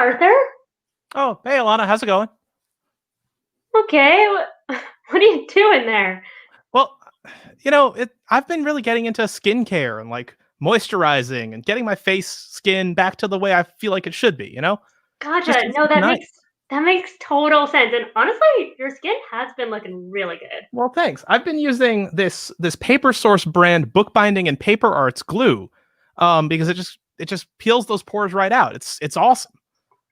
Arthur. Oh, hey, Alana, how's it going? Okay, what are you doing there? Well, I've been really getting into skincare and like moisturizing and getting my face skin back to the way I feel like it should be. Just Gotcha. it No, feels nice. that makes total sense. And honestly, your skin has been looking really good. Well, thanks. I've been using this Paper Source brand bookbinding and paper arts glue, because it just peels those pores right out. It's awesome.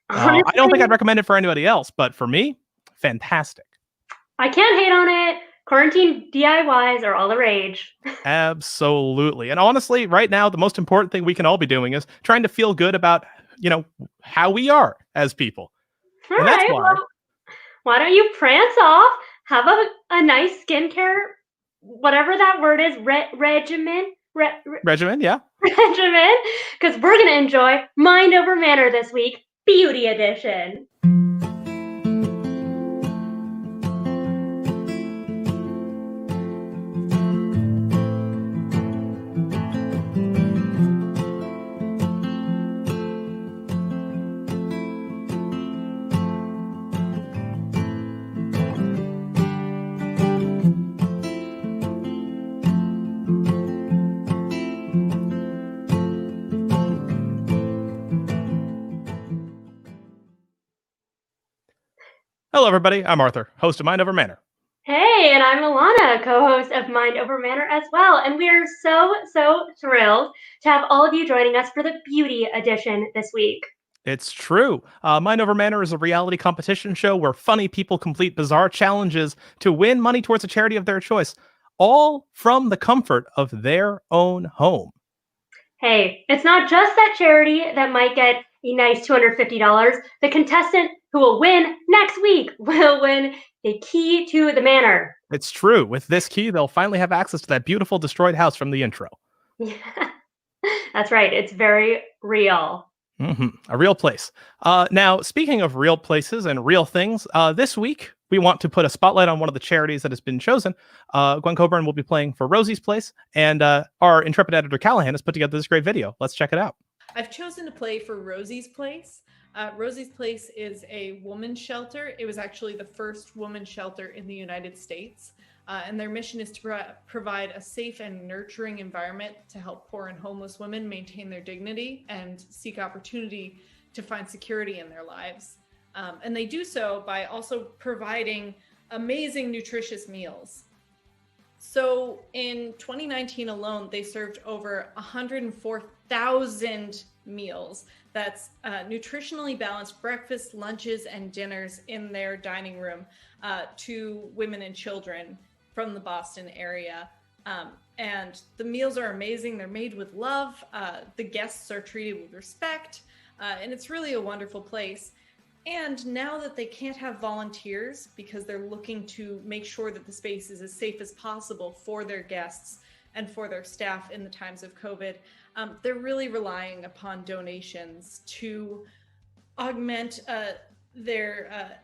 I don't think Honestly, I'd recommend it for anybody else, but for me, fantastic. I can't hate on it. Quarantine DIYs are all the rage. Absolutely. And honestly, right now, the most important thing we can all be doing is trying to feel good about, how we are as people. All And that's right, why well, why don't you prance off, have a nice skincare, whatever that word is, regimen, regimen, yeah. regimen, because we're going to enjoy Mind Over Manor this week, Beauty Edition. Hello, everybody. I'm Arthur, host of Mind Over Manor. Hey, and I'm Alana, co-host of Mind Over Manor as well, and we are so thrilled to have all of you joining us for the Beauty Edition this week. It's true. Mind Over Manor is a reality competition show where funny people complete bizarre challenges to win money towards a charity of their choice, all from the comfort of their own home. Hey, it's not just that charity that might get a nice $250. The contestant who will win next week will win a key to the manor. It's true. With this key, they'll finally have access to that beautiful destroyed house from the intro. Yeah, that's right. It's very real. A real place. Now, speaking of real places and real things, this week we want to put a spotlight on one of the charities that has been chosen. Gwen Coburn will be playing for Rosie's Place, and our intrepid editor Callahan has put together this great video. Let's check it out. I've chosen to play for Rosie's Place. Rosie's Place is a woman's shelter. It was actually the first woman's shelter in the United States. And their mission is to provide a safe and nurturing environment to help poor and homeless women maintain their dignity and seek opportunity to find security in their lives. And they do so by also providing amazing, nutritious meals. So in 2019 alone, they served over 104,000 meals. That's nutritionally balanced breakfasts, lunches, and dinners in their dining room to women and children from the Boston area. And the meals are amazing. They're made with love. The guests are treated with respect. And it's really a wonderful place. And now that they can't have volunteers because they're looking to make sure that the space is as safe as possible for their guests and for their staff in the times of COVID, they're really relying upon donations to augment their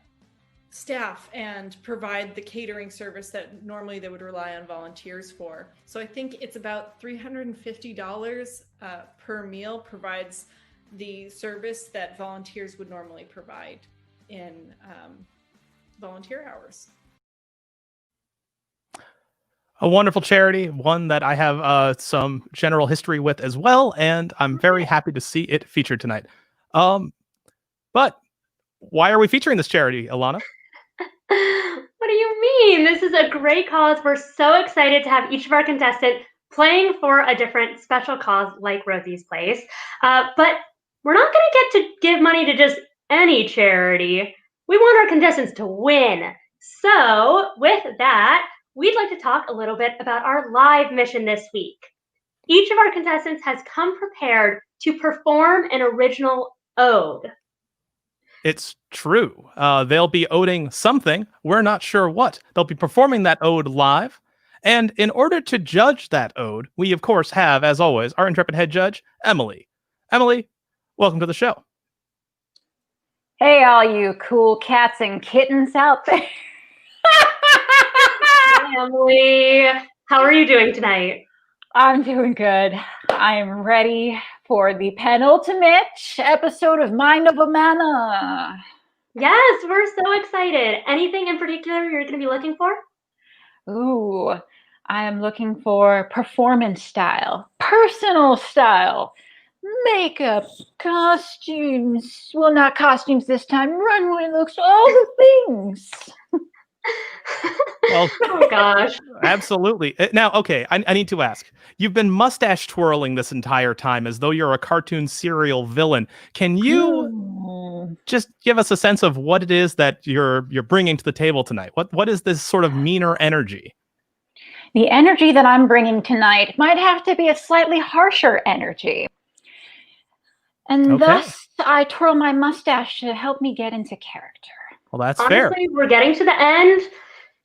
staff and provide the catering service that normally they would rely on volunteers for. So I think it's about $350 per meal provides the service that volunteers would normally provide in volunteer hours. A wonderful charity, one that I have some general history with as well, and I'm very happy to see it featured tonight. But why are we featuring this charity, Alana? What do you mean? This is a great cause. We're so excited to have each of our contestants playing for a different special cause like Rosie's Place. But we're not going to get to give money to just any charity. We want our contestants to win. So with that, we'd like to talk a little bit about our live mission this week. Each of our contestants has come prepared to perform an original ode. It's true. They'll be oding something. We're not sure what. They'll be performing that ode live. And in order to judge that ode, we, of course, have, as always, our intrepid head judge, Emily. Emily, welcome to the show. Hey, all you cool cats and kittens out there. Hi, Emily. How are you doing tonight? I'm doing good. I am ready for the penultimate episode of Mind of a Manor. Yes, we're so excited. Anything in particular you're going to be looking for? Ooh, I am looking for performance style, personal style, makeup, costumes. Well, not costumes this time. Runway looks, all the things. Well, Oh gosh. absolutely. Now, okay, I need to ask. You've been mustache twirling this entire time as though you're a cartoon serial villain. Can you just give us a sense of what it is that you're bringing to the table tonight? What is this sort of meaner energy? The energy that I'm bringing tonight might have to be a slightly harsher energy. And Okay. thus, I twirl my mustache to help me get into character. Well, that's fair. Honestly, we're getting to the end.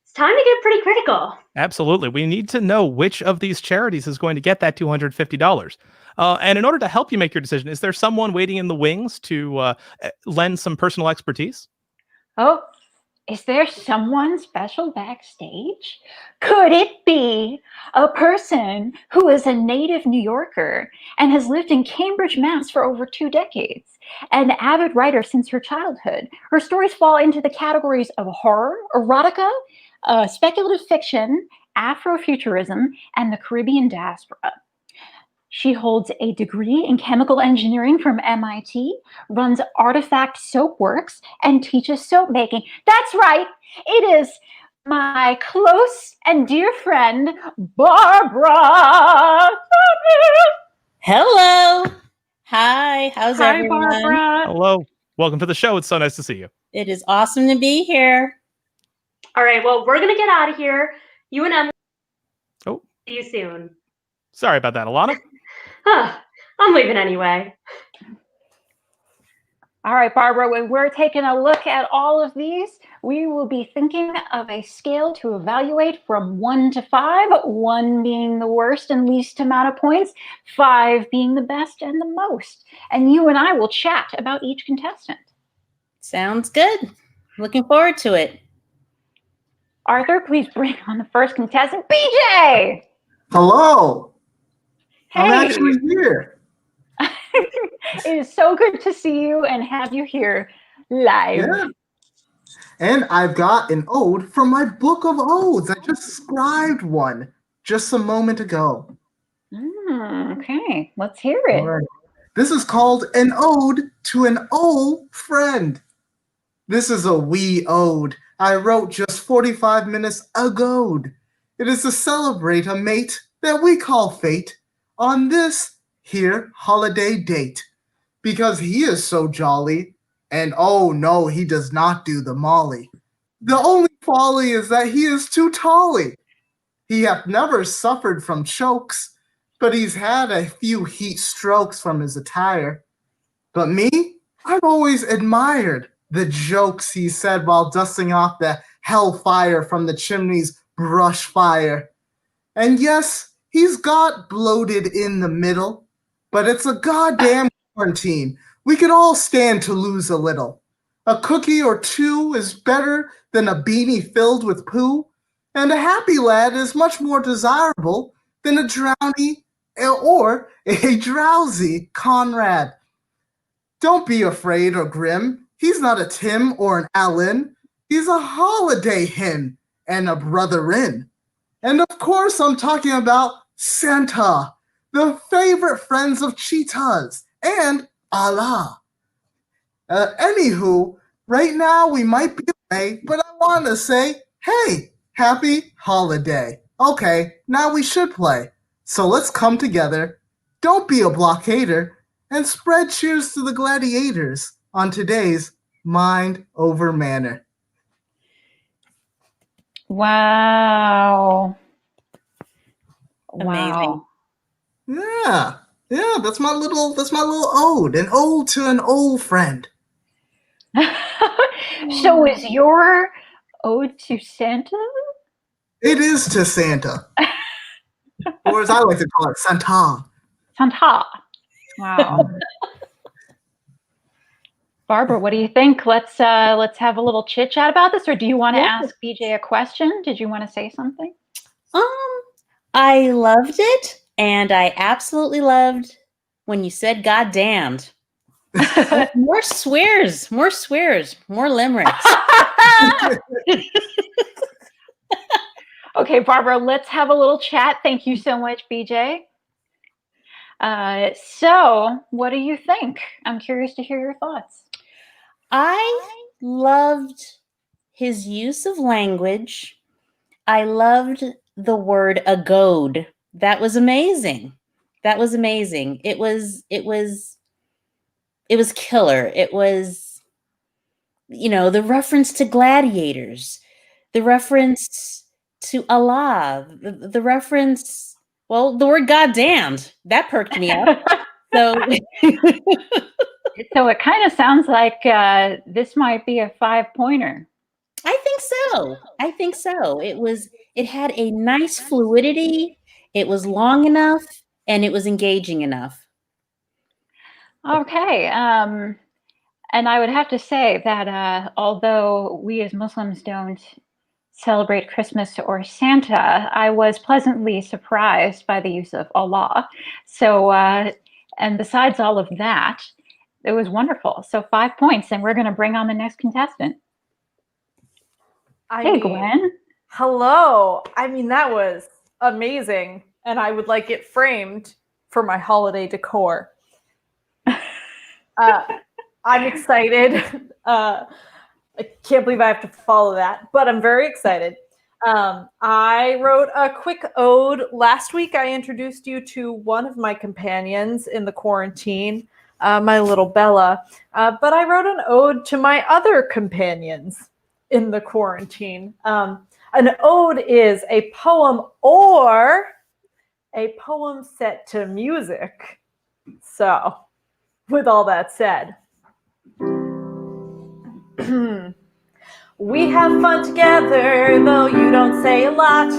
It's time to get pretty critical. Absolutely. We need to know which of these charities is going to get that $250. And in order to help you make your decision, is there someone waiting in the wings to lend some personal expertise? Oh, is there someone special backstage? Could it be a person who is a native New Yorker and has lived in Cambridge, Mass. For over 2 decades? An avid writer since her childhood. Her stories fall into the categories of horror, erotica, speculative fiction, Afrofuturism, and the Caribbean diaspora. She holds a degree in chemical engineering from MIT, runs Artifact Soap Works, and teaches soap making. That's right, it is my close and dear friend, Barbara. Hello. Hi. How's Hi, everyone? Barbara. Hello. Welcome to the show. It's so nice to see you. It is awesome to be here. All right, well, we're going to get out of here. You and Emily, Oh, see you soon. sorry about that, Alana. Huh, I'm leaving anyway. All right, Barbara, when we're taking a look at all of these, we will be thinking of a scale to evaluate from 1 to 5, 1 being the worst and least amount of points, 5 being the best and the most. And you and I will chat about each contestant. Sounds good. Looking forward to it. Arthur, please bring on the first contestant, BJ. Hello. I'm Hey, actually here. it is so good to see you and have you here live. Yeah. And I've got an ode from my book of odes. I just scribed one just a moment ago. Okay, let's hear it. All right. This is called An Ode to an Old Friend. This is a wee ode I wrote just 45 minutes ago. It is to celebrate a mate that we call fate on this here holiday date. Because he is so jolly, and oh no, he does not do the molly. The only folly is that he is too tally. He hath never suffered from chokes, but he's had a few heat strokes from his attire. But me, I've always admired the jokes he said while dusting off the hellfire from the chimney's brush fire. And yes, he's got bloated in the middle, but it's a goddamn quarantine. We could all stand to lose a little. A cookie or two is better than a beanie filled with poo, and a happy lad is much more desirable than a drowny or a drowsy Conrad. Don't be afraid or grim. He's not a Tim or an Alan. He's a holiday hen and a brother-in. And of course, I'm talking about Santa, the favorite friends of cheetahs, and Allah. Anywho, right now we might be away, but I want to say, hey, happy holiday. Okay, now we should play. So let's come together, don't be a blockader, and spread cheers to the gladiators on today's Mind Over Manor. Wow. Amazing. Yeah, that's my little ode, an ode to an old friend. So is your ode to Santa? It is to Santa, or as I like to call it, Santa. Santa. Wow. Barbara, what do you think? Let's have a little chit chat about this, or do you want to ask BJ a question? Did you want to say something? I loved it. And I absolutely loved when you said "God damned." More swears, more limericks. Okay, Barbara, let's have a little chat. Thank you so much, BJ. So, what do you think? I'm curious to hear your thoughts. I loved his use of language. I loved the word "agode." That was amazing. That was amazing. It was killer. It was, the reference to gladiators, the reference to Allah, the reference, well, the word "goddamned." That perked me up. So So it kind of sounds like this might be a 5-pointer. I think so. I think so. It had a nice fluidity. It was long enough and it was engaging enough. Okay. And I would have to say that although we as Muslims don't celebrate Christmas or Santa, I was pleasantly surprised by the use of Allah. So, and besides all of that, it was wonderful. So 5 points, and we're going to bring on the next contestant. Hey, Gwen. Hello. I mean, that was amazing. And I would like it framed for my holiday decor. I'm excited. I can't believe I have to follow that, but I'm very excited. I wrote a quick ode. Last week, I introduced you to one of my companions in the quarantine, my little Bella. But I wrote an ode to my other companions in the quarantine. An ode is a poem or a poem set to music. So, with all that said, we have fun together, though you don't say a lot.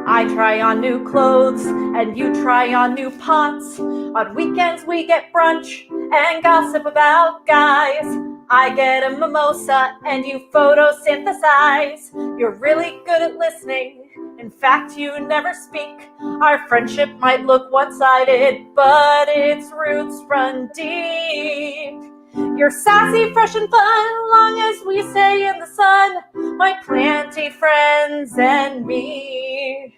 I try on new clothes and you try on new pots. On weekends we get brunch and gossip about guys. I get a mimosa and you photosynthesize. You're really good at listening. In fact, you never speak. Our friendship might look one-sided, but its roots run deep. You're sassy, fresh, and fun, long as we stay in the sun. My planty friends and me.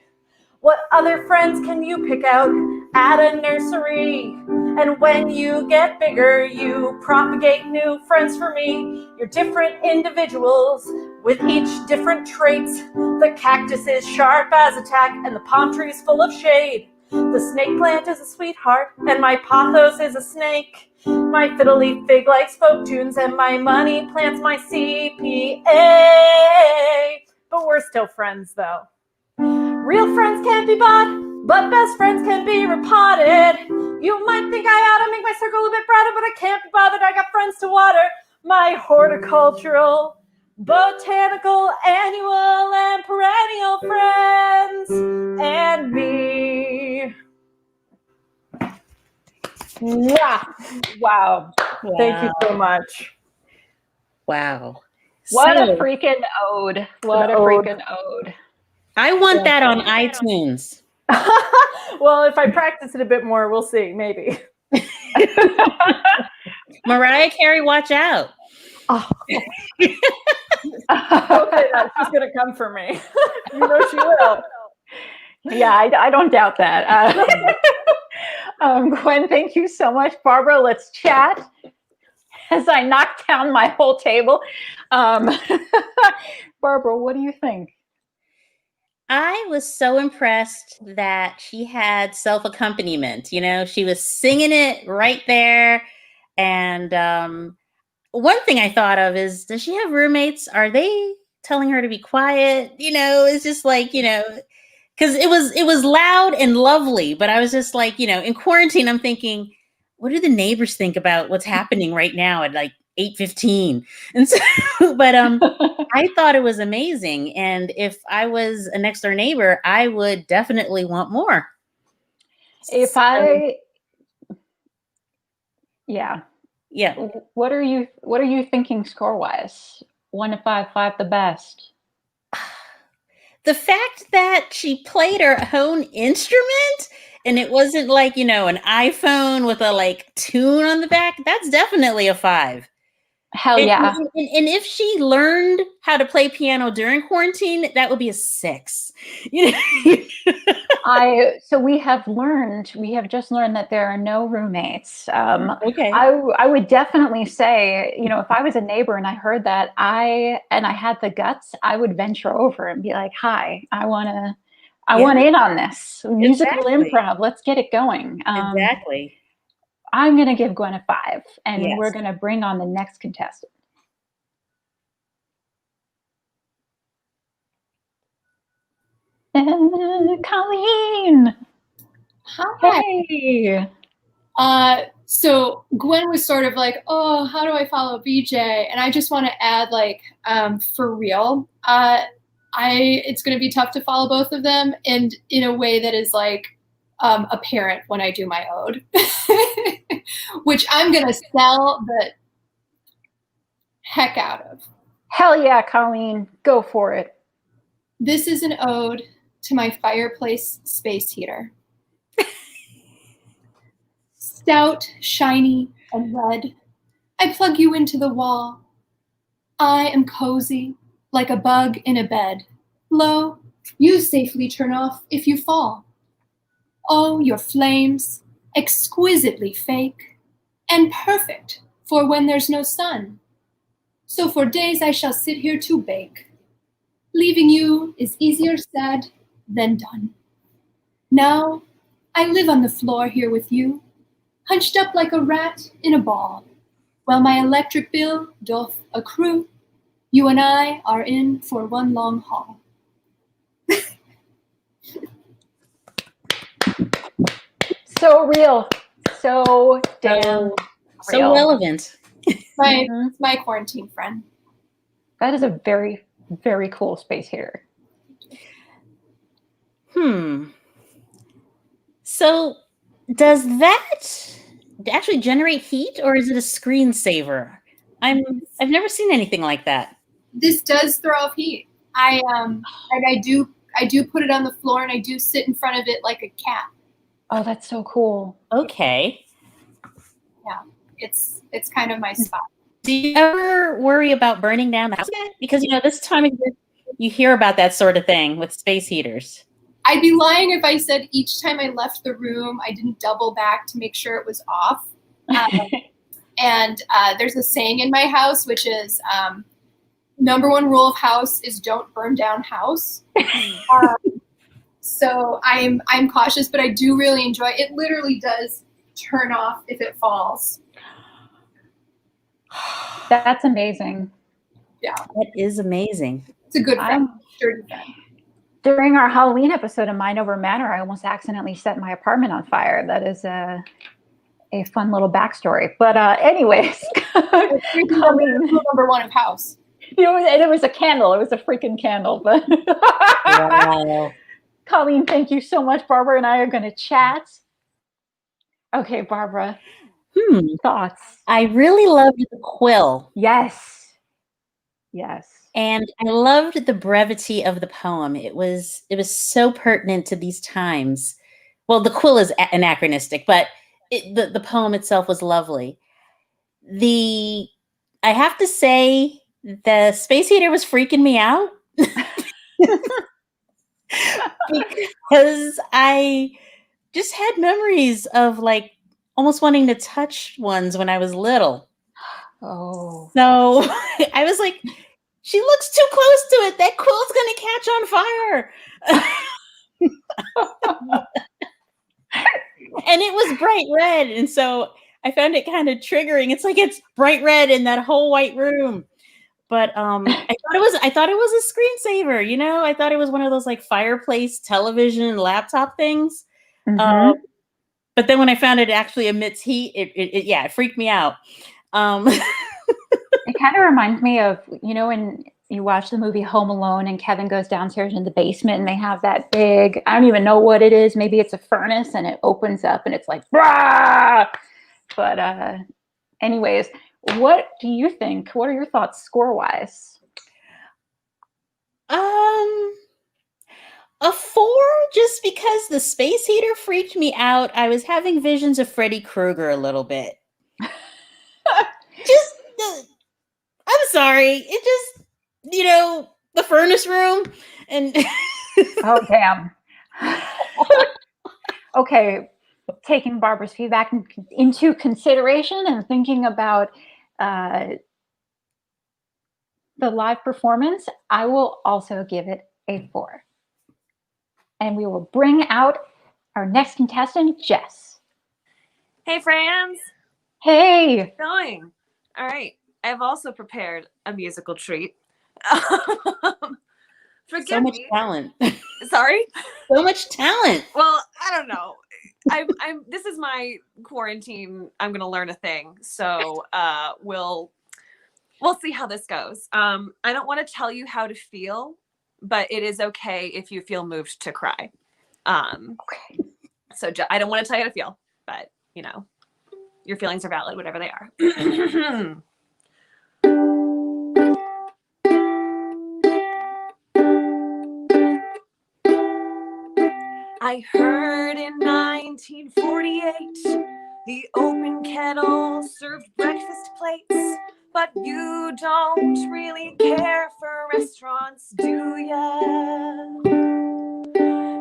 What other friends can you pick out at a nursery? And when you get bigger, you propagate new friends for me. You're different individuals with each different traits. The cactus is sharp as a tack, and the palm tree is full of shade. The snake plant is a sweetheart, and my pothos is a snake. My fiddle leaf fig likes folk tunes, and my money plants my CPA. But we're still friends, though. Real friends can't be bought, but best friends can be repotted. You might think I ought to make my circle a bit broader, but I can't be bothered. I got friends to water. My horticultural, botanical, annual, and perennial friends, and me. Wow. Thank you so much. Wow. What a freaking ode. What a freaking ode. I want that on iTunes. Well, if I practice it a bit more, we'll see. Maybe. Mariah Carey, watch out. Oh. Okay, she's going to come for me. You know she will. Yeah, I don't doubt that. Gwen, thank you so much. Barbara, let's chat as I knock down my whole table. Barbara, what do you think? I was so impressed that she had self-accompaniment. She was singing it right there. And one thing I thought of is, does she have roommates? Are they telling her to be quiet? It's just like, because it was loud and lovely, but I was just like, in quarantine, I'm thinking, what do the neighbors think about what's happening right now at like 8:15? And so, but I thought it was amazing. And if I was a next door neighbor, I would definitely want more. Yeah. Yeah. What are you thinking score wise? 1 to 5, 5 the best. The fact that she played her own instrument and it wasn't like, an iPhone with a like tune on the back, that's definitely a 5. Hell And, yeah. and if she learned how to play piano during quarantine, that would be a 6. You know? So we have just learned that there are no roommates. Okay. I would definitely say, if I was a neighbor and I heard that, I had the guts, I would venture over and be like, hi, I want in on this musical Exactly. improv. Let's get it going. Exactly. I'm going to give Gwen a 5, and Yes. we're going to bring on the next contestant. Colleen. Hi. Hey. So Gwen was sort of like, oh, how do I follow BJ? And I just want to add, like, for real, it's going to be tough to follow both of them, and in a way that is like apparent when I do my ode, which I'm going to sell the heck out of. Hell yeah, Colleen, go for it. This is an ode to my fireplace space heater. Stout, shiny, and red, I plug you into the wall. I am cozy, like a bug in a bed. Lo, you safely turn off if you fall. Oh, your flames, exquisitely fake, and perfect for when there's no sun. So for days I shall sit here to bake. Leaving you is easier said than done. Now, I live on the floor here with you, hunched up like a rat in a ball. While my electric bill doth accrue, you and I are in for one long haul. So real. So damn so real. relevant. My quarantine friend. That is a very, very cool space heater. So does that actually generate heat, or is it a screensaver? I've never seen anything like that. This does throw off heat. I do put it on the floor, and I do sit in front of it like a cat. Oh, that's so cool. Okay. Yeah, it's kind of my spot. Do you ever worry about burning down the house again? Because this time of year you hear about that sort of thing with space heaters. I'd be lying if I said each time I left the room, I didn't double back to make sure it was off. And there's a saying in my house, which is number one rule of house is don't burn down house. So I'm cautious, but I do really enjoy it. It literally does turn off if it falls. That's amazing. Yeah. That is amazing. It's a good friend. Sturdy friend. During our Halloween episode of Manor, I almost accidentally set my apartment on fire. That is a fun little backstory. But anyways, number one of house. It was a candle. It was a freaking candle. But Wow. Colleen, thank you so much. Barbara and I are going to chat. Okay, Barbara. Thoughts? I really loved the quill. Yes. And I loved the brevity of the poem. It was so pertinent to these times. Well, the quill is anachronistic, but the poem itself was lovely. I have to say, the space heater was freaking me out because I just had memories of like almost wanting to touch ones when I was little. Oh. So I was like, she looks too close to it. That quill's going to catch on fire. And it was bright red. And so I found it kind of triggering. It's like it's bright red in that whole white room. But I thought it was a screensaver, I thought it was one of those like fireplace television laptop things. Mm-hmm. But then when I found it actually emits heat, it freaked me out. It kind of reminds me of, when you watch the movie Home Alone and Kevin goes downstairs in the basement and they have that big, I don't even know what it is. Maybe it's a furnace and it opens up and it's like, Brah! But anyways, what do you think? What are your thoughts score-wise? A 4, just because the space heater freaked me out. I was having visions of Freddy Krueger a little bit. Just, I'm sorry. It just, the furnace room and. Oh, damn. Okay, taking Barbara's feedback into consideration and thinking about the live performance, I will also give it a 4. And we will bring out our next contestant, Jess. Hey, friends. Hey. How's it going? All right. I've also prepared a musical treat. Forgive So much me. talent. Sorry? So much talent. Well, I don't know. This is my quarantine. I'm gonna learn a thing. So we'll see how this goes. I don't want to tell you how to feel, but it is okay if you feel moved to cry. Okay. So I don't want to tell you how to feel, but your feelings are valid, whatever they are. I heard in 1948 the open kettle served breakfast plates, but you don't really care for restaurants, do ya?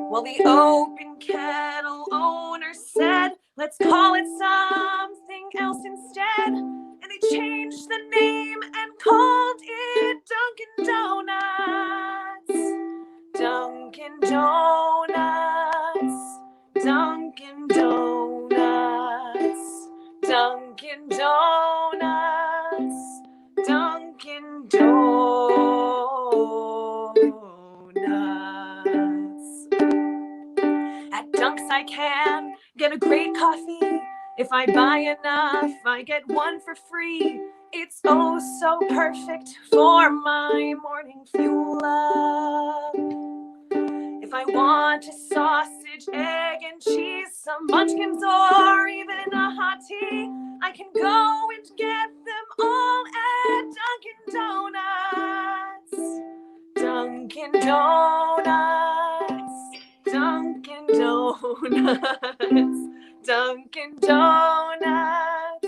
Well, the open kettle owner said, let's call it something else instead. And they changed the name and called it Dunkin' Donuts. Dunkin' Donuts. Dunkin' Donuts. Dunkin' Donuts. Dunkin' Donuts. At Dunks I can get a great coffee. If I buy enough, I get one for free. It's oh so perfect for my morning fuel up. If I want a sausage, egg, and cheese, some munchkins, or even a hot tea, I can go and get them all at Dunkin' Donuts. Dunkin' Donuts. Dunkin' Donuts. Dunkin' Donuts.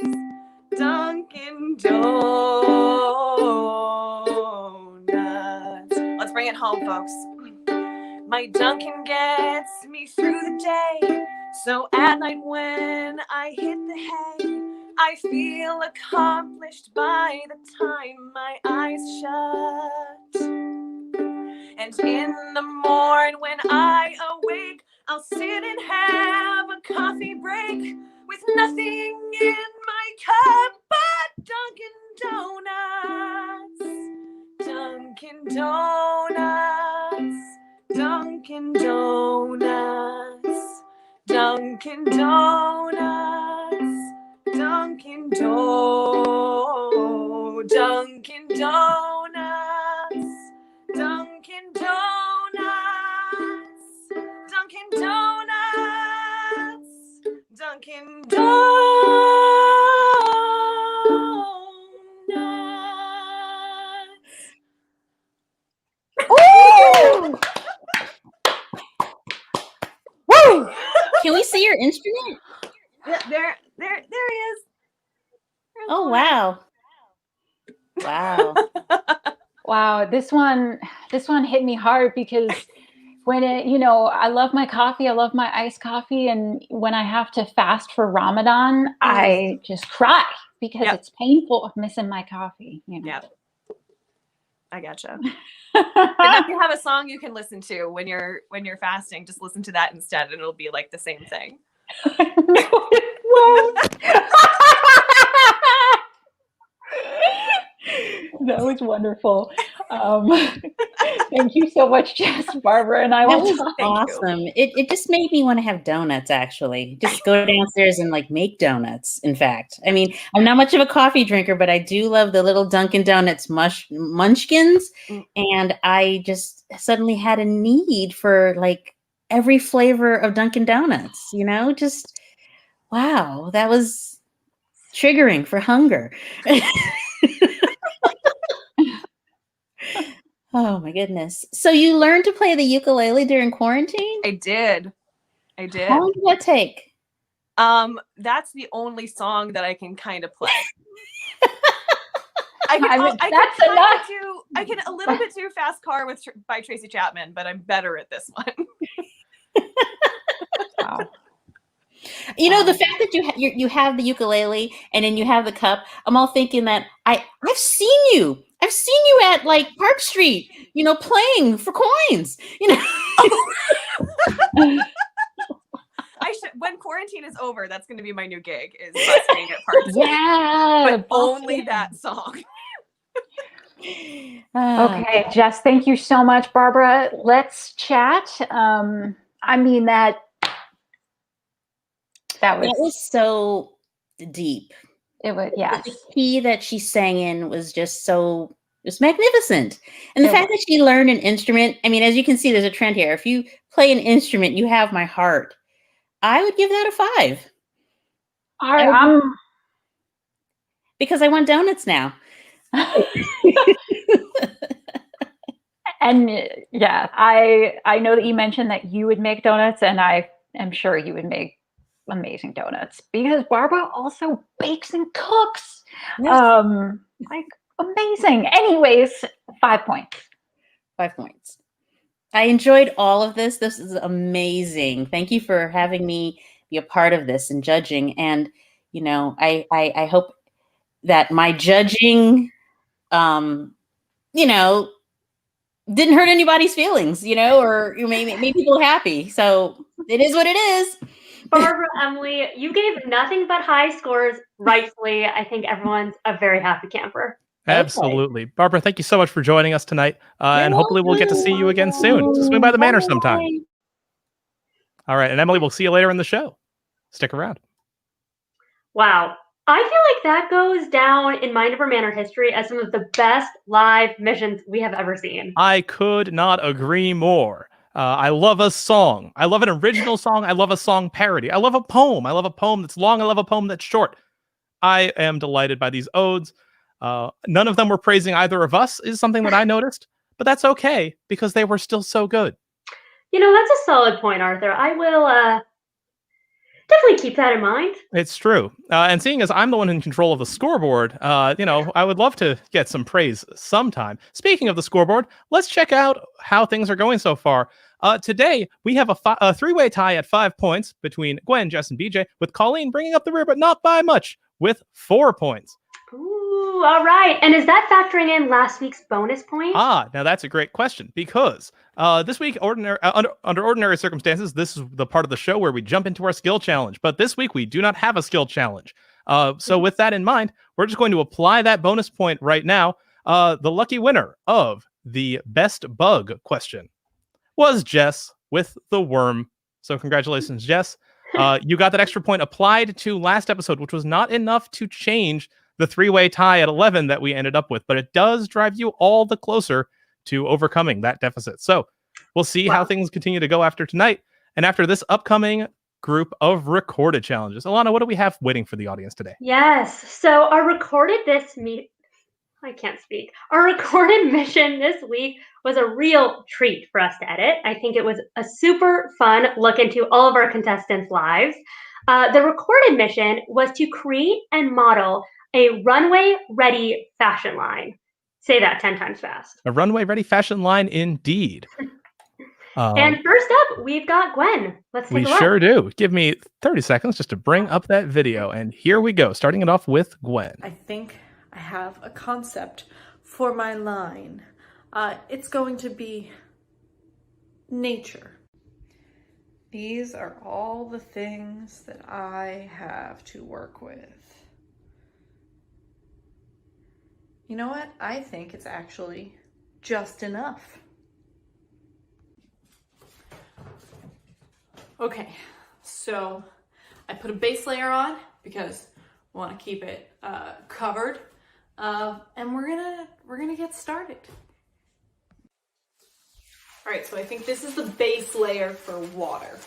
Dunkin' Donuts. Let's bring it home, folks. My Dunkin' gets me through the day. So at night when I hit the hay, I feel accomplished by the time my eyes shut. And in the morn when I awake, I'll sit and have a coffee break with nothing in my cup but Dunkin' Donuts. Dunkin' Donuts. Dunkin' Donuts. Dunkin' Donuts. Dunkin' Donuts. Dunkin' Donuts. Dunkin' Donuts. Dunkin' Donuts. Dunkin' Donuts. Ooh! Woo! Can we see your instrument? Yeah, there he is. There's Oh, one. wow. Wow. Wow, this one hit me hard because when I love my coffee, I love my iced coffee, and when I have to fast for Ramadan, I just cry because it's painful missing my coffee. Yeah, I gotcha. And then you have a song you can listen to when you're fasting. Just listen to that instead, and it'll be like the same thing. No, it won't. That was wonderful. Thank you so much, Jess, Barbara, and I That will was talk. awesome. It just made me want to have donuts, actually. Just go downstairs and make donuts, in fact. I mean, I'm not much of a coffee drinker, but I do love the little Dunkin' Donuts munchkins. And I just suddenly had a need for every flavor of Dunkin' Donuts, just wow, that was triggering for hunger. Oh my goodness. So you learned to play the ukulele during quarantine? I did. How long did that take? That's the only song that I can kind of play. That's enough. I can a little bit do Fast Car by Tracy Chapman, but I'm better at this one. Wow. You know, the fact that you have the ukulele and then you have the cup, I'm all thinking that I've seen you. I've seen you at like Park Street, you know, playing for coins. You know. When quarantine is over, that's going to be my new gig, is busking at Park Street. Yeah, but only that song. Okay, Jess, thank you so much. Barbara, let's chat. I mean, that was so deep. It was, yes. The key that she sang in was just magnificent. And the fact that she learned an instrument, I mean, as you can see, there's a trend here. If you play an instrument, you have my heart. I would give that a 5. Because I want donuts now. And yeah, I know that you mentioned that you would make donuts, and I am sure you would make amazing donuts because Barbara also bakes and cooks. Yes. Like amazing. Anyways, 5 points. 5 points. I enjoyed all of this. This is amazing. Thank you for having me be a part of this and judging. And, you know, I hope that my judging, you know, didn't hurt anybody's feelings, you know, or made people happy. So it is what it is. Barbara, Emily, you gave nothing but high scores. Rightfully, I think everyone's a very happy camper. Absolutely. Okay. Barbara, thank you so much for joining us tonight. And hopefully we'll get to see you again soon. So swing by the Manor sometime. All right. And Emily, we'll see you later in the show. Stick around. Wow. I feel like that goes down in Mind Over Manor history as some of the best live missions we have ever seen. I could not agree more. I love a song. I love an original song. I love a song parody. I love a poem. I love a poem that's long. I love a poem that's short. I am delighted by these odes. None of them were praising either of us is something that I noticed, but that's okay because they were still so good. You know, that's a solid point, Arthur. I will definitely keep that in mind. It's true. And seeing as I'm the one in control of the scoreboard, you know, I would love to get some praise sometime. Speaking of the scoreboard, let's check out how things are going so far. Today, we have a three-way tie at 5 points between Gwen, Jess, and BJ, with Colleen bringing up the rear, but not by much, with 4 points. Ooh, all right. And is that factoring in last week's bonus point? Now that's a great question because this week, under ordinary circumstances, this is the part of the show where we jump into our skill challenge. But this week, we do not have a skill challenge. So with that in mind, we're just going to apply that bonus point right now. The lucky winner of the best bug question was Jess with the worm. So congratulations, Jess. You got that extra point applied to last episode, which was not enough to change the three-way tie at 11 that we ended up with, but it does drive you all the closer to overcoming that deficit. So we'll see how things continue to go after tonight and after this upcoming group of recorded challenges. Alana, what do we have waiting for the audience today? Yes. So our recorded mission this week was a real treat for us to edit. I think it was a super fun look into all of our contestants' lives. The recorded mission was to create and model a runway-ready fashion line. Say that 10 times fast. A runway-ready fashion line, indeed. And first up, we've got Gwen. Let's take a look. We sure do. Give me 30 seconds just to bring up that video. And here we go, starting it off with Gwen. I think I have a concept for my line. It's going to be nature. These are all the things that I have to work with. You know what? I think it's actually just enough. Okay, so I put a base layer on because I want to keep it covered, and we're gonna get started. All right, so I think this is the base layer for water.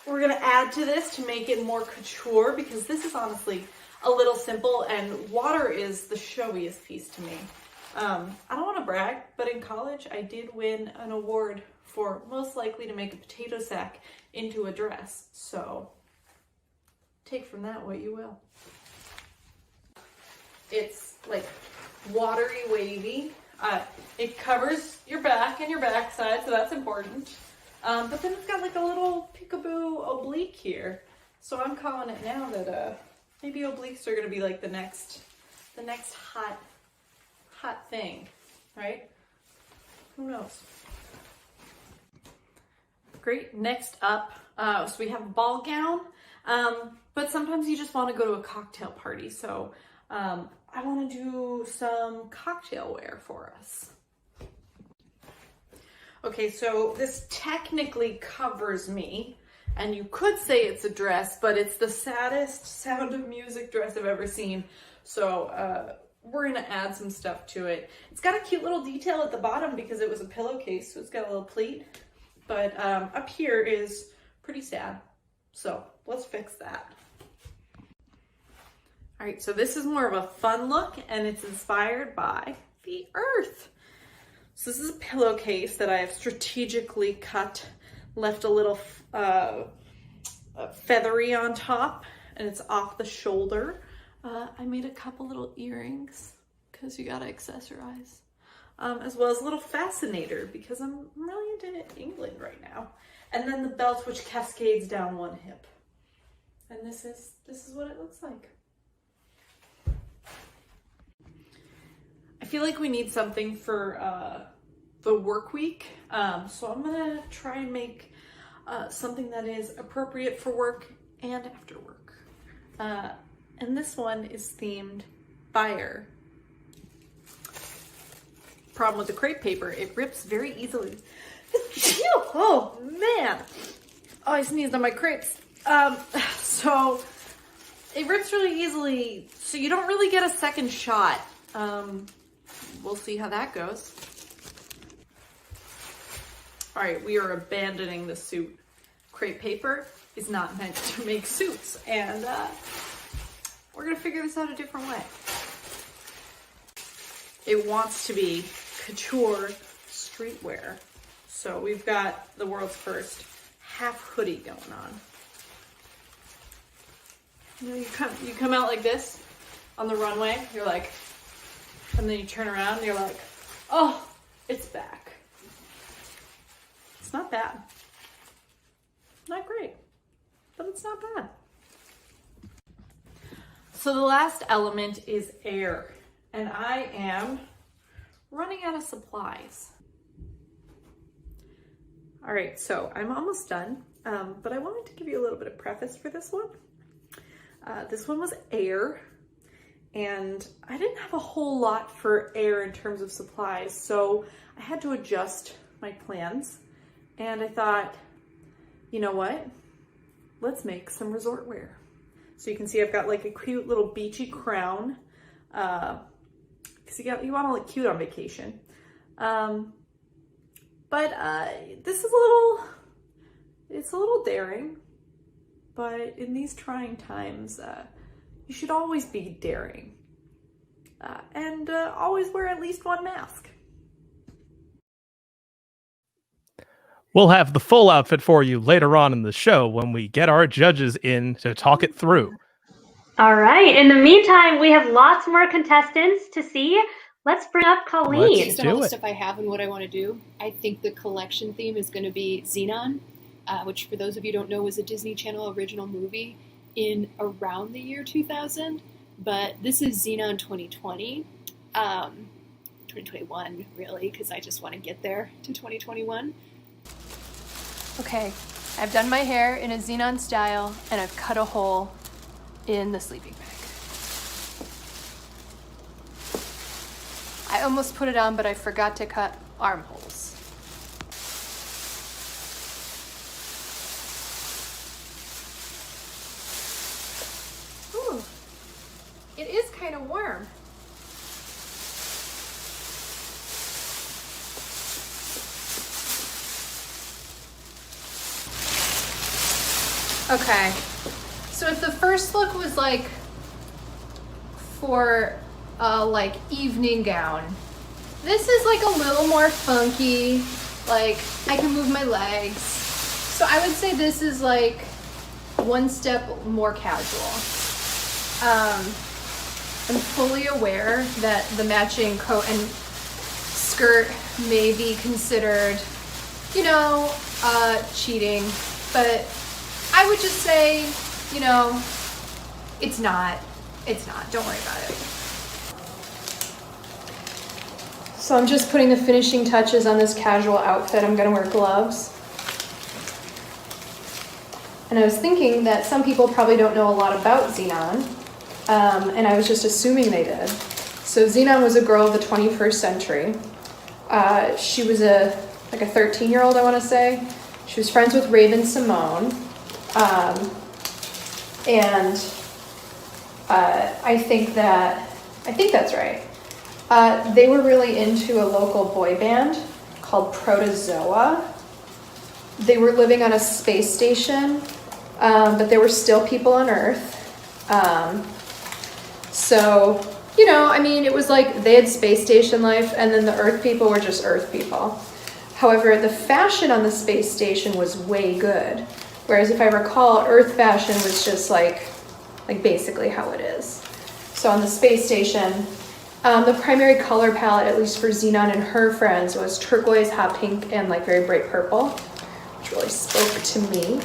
We're gonna add to this to make it more couture because this is honestly a little simple, and water is the showiest piece to me. I don't want to brag, but in college I did win an award for most likely to make a potato sack into a dress. So take from that what you will. It's like watery wavy. It covers your back and your backside, so that's important. But then it's got like a little peekaboo oblique here. So I'm calling it now that maybe obliques are gonna be like the next hot thing, right? Who knows? Great. Next up, so we have a ball gown, but sometimes you just want to go to a cocktail party. So I want to do some cocktail wear for us. Okay, so this technically covers me, and you could say it's a dress, but it's the saddest Sound of Music dress I've ever seen. So we're gonna add some stuff to it. It's got a cute little detail at the bottom because it was a pillowcase, so it's got a little pleat. But up here is pretty sad. So let's fix that. All right, so this is more of a fun look, and it's inspired by the earth. So this is a pillowcase that I have strategically cut, left a little feathery on top, and it's off the shoulder. I made a couple little earrings because you gotta accessorize. As well as a little fascinator because I'm really into England right now. And then the belt, which cascades down one hip. And this is what it looks like. I feel like we need something for the work week. So I'm gonna try and make something that is appropriate for work and after work. And this one is themed fire. Problem with the crepe paper, it rips very easily. Oh man, oh, I sneezed on my crepes. So it rips really easily, so you don't really get a second shot. We'll see how that goes. All right, we are abandoning the suit. Crepe paper is not meant to make suits, and we're gonna figure this out a different way. It wants to be couture streetwear. So we've got the world's first half hoodie going on. You know, you come out like this on the runway, you're like, and then you turn around and you're like, oh, it's back. It's not bad. Not great, but it's not bad. So the last element is air, and I am running out of supplies. All right, so I'm almost done, but I wanted to give you a little bit of preface for this one. This one was air, and I didn't have a whole lot for air in terms of supplies, so I had to adjust my plans, and I thought, you know what? Let's make some resort wear. So you can see I've got like a cute little beachy crown, because you want to look cute on vacation. But this is it's a little daring, but in these trying times, you should always be daring, and always wear at least one mask. We'll have the full outfit for you later on in the show when we get our judges in to talk it through. All right. In the meantime, we have lots more contestants to see. Let's bring up Colleen. Let's do all the it. stuff I have and what I want to do. I think the collection theme is going to be Xenon, which for those of you who don't know was a Disney Channel original movie in around the year 2000. But this is Xenon 2020, 2021 really, because I just want to get there to 2021. Okay, I've done my hair in a Xenon style, and I've cut a hole in the sleeping bag. I almost put it on, but I forgot to cut armholes. Ooh, it is kind of warm. Okay, so if the first look was like for a like evening gown. This is like a little more funky, like I can move my legs. So I would say this is like one step more casual. I'm fully aware that the matching coat and skirt may be considered, you know, cheating, but I would just say, you know, it's not. Don't worry about it. So I'm just putting the finishing touches on this casual outfit. I'm gonna wear gloves. And I was thinking that some people probably don't know a lot about Xenon, and I was just assuming they did. So Xenon was a girl of the 21st century. She was a 13-year-old, I want to say. She was friends with Raven Simone, and I think that's right. They were really into a local boy band called Protozoa. They were living on a space station, but there were still people on Earth. So, you know, I mean, it was like they had space station life, and then the Earth people were just Earth people. However, the fashion on the space station was way good. Whereas if I recall, Earth fashion was just like basically how it is. So on the space station, the primary color palette, at least for Xenon and her friends, was turquoise, hot pink, and like very bright purple, which really spoke to me.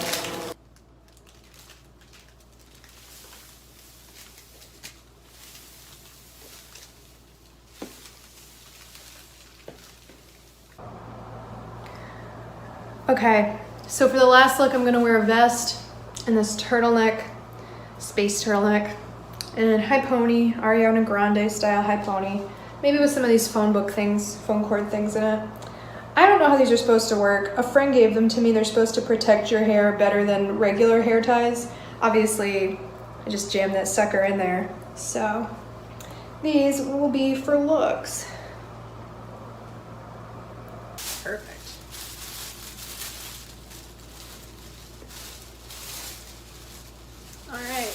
Okay, so for the last look, I'm gonna wear a vest and this turtleneck, space turtleneck, and high pony, Ariana Grande style high pony, maybe with some of these phone cord things in it. I don't know how these are supposed to work. A friend gave them to me. They're supposed to protect your hair better than regular hair ties. Obviously, I just jammed that sucker in there. So these will be for looks. Perfect. All right.